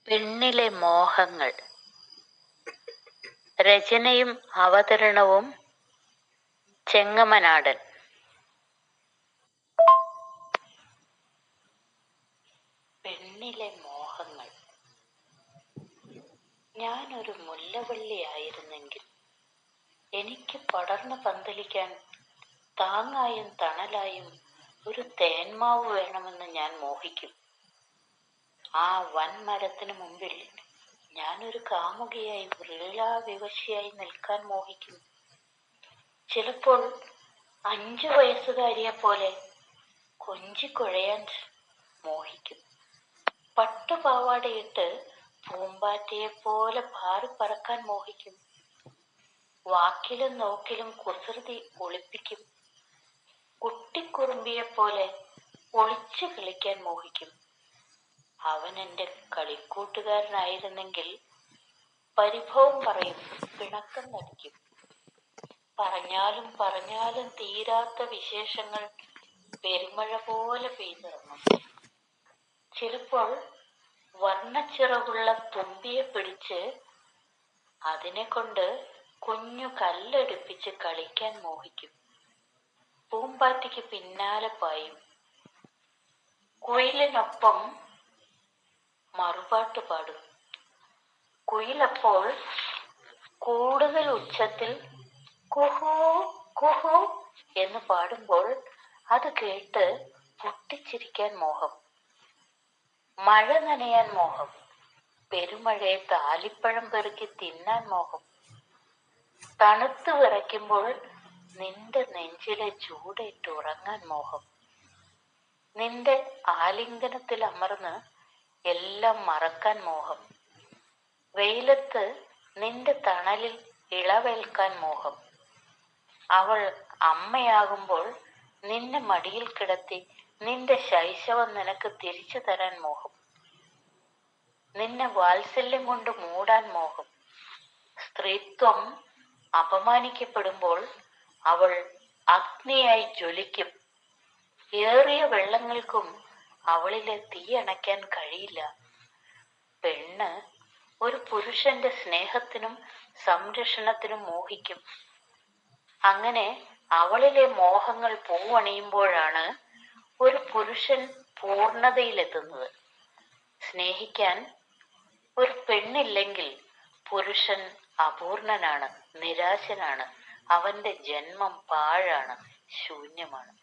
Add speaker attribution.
Speaker 1: പെണ്ണിലെ മോഹങ്ങൾ. രചനയും അവതരണവും ചെങ്ങമനാടൻ. പെണ്ണിലെ മോഹങ്ങൾ. ഞാനൊരു മുല്ലവള്ളിയായിരുന്നെങ്കിൽ എനിക്ക് പടർന്നു പന്തലിക്കാൻ താങ്ങായും തണലായും ഒരു തേന്മാവ് വേണമെന്ന് ഞാൻ മോഹിക്കും. ആ വൻമരത്തിനു മുമ്പിൽ ഞാനൊരു കാമുകിയായി വിളാവിവശയായി നിൽക്കാൻ മോഹിക്കും. ചിലപ്പോൾ 5 വയസ്സുകാരിയെ പോലെ കൊഞ്ചിക്കുഴയാൻ മോഹിക്കും. പട്ടുപാവാടയിട്ട് പൂമ്പാറ്റയെ പോലെ പാറിപ്പറക്കാൻ മോഹിക്കും. വാക്കിലും നോക്കിലും കുസൃതി ഒളിപ്പിക്കും. കുട്ടിക്കുറുമ്പിയെ പോലെ ഒളിച്ചു കളിക്കാൻ മോഹിക്കും. അവൻ എന്റെ കളിക്കൂട്ടുകാരനായിരുന്നെങ്കിൽ പരിഭവം പറയും, പിണക്കം നടിക്കും. പറഞ്ഞാലും പറഞ്ഞാലും തീരാത്ത വിശേഷങ്ങൾ പെരുമഴ പോലെ പെയ്തിറങ്ങും. ചിലപ്പോൾ വർണ്ണച്ചിറകുള്ള തുമ്പിയെ പിടിച്ച് അതിനെ കൊണ്ട് കുഞ്ഞു കല്ലെടുപ്പിച്ച് കളിക്കാൻ മോഹിക്കും. പൂമ്പാറ്റയ്ക്ക് പിന്നാലെ പായും. കുയിലിനൊപ്പം മറുപാട്ട് പാടും. കുയിലപ്പോൾ കൂടുതൽ ഉച്ചത്തിൽ കുഹു കുഹു എന്ന് പാടുമ്പോൾ അത് കേട്ട് പൊട്ടിച്ചിരിക്കാൻ മോഹം. മഴ നനയാൻ മോഹം. പെരുമഴയത്ത് ആലിപ്പഴം പെറുക്കി തിന്നാൻ മോഹം. തണുത്ത് വിറയ്ക്കുമ്പോൾ നിന്റെ നെഞ്ചിലെ ചൂടേറ്റ് ഉറങ്ങാൻ മോഹം. നിന്റെ ആലിംഗനത്തിൽ അമർന്ന് എല്ലാം മറക്കാൻ മോഹം. വെയിലത്ത് നിന്റെ തണലിൽ ഇളവേൽക്കാൻ മോഹം. അവൾ അമ്മയാകുമ്പോൾ നിന്നെ മടിയിൽ കിടത്തി നിന്റെ ശൈശവം നിനക്ക് തിരിച്ചു തരാൻ മോഹം. നിന്നെ വാത്സല്യം കൊണ്ട് മൂടാൻ മോഹം. സ്ത്രീത്വം അപമാനിക്കപ്പെടുമ്പോൾ അവൾ അഗ്നിയായി ജ്വലിക്കും. ഏറിയ വെള്ളങ്ങൾക്കും അവളിലെ തീ അണയ്ക്കാൻ കഴിയില്ല. പെണ്ണ് ഒരു പുരുഷന്റെ സ്നേഹത്തിനും സംരക്ഷണത്തിനും മോഹിക്കും. അങ്ങനെ അവളിലെ മോഹങ്ങൾ പൂവണിയുമ്പോഴാണ് ഒരു പുരുഷൻ പൂർണ്ണതയിലെത്തുന്നത്. സ്നേഹിക്കാൻ ഒരു പെണ്ണില്ലെങ്കിൽ പുരുഷൻ അപൂർണനാണ്, നിരാശനാണ്. അവന്റെ ജന്മം പാഴാണ്, ശൂന്യമാണ്.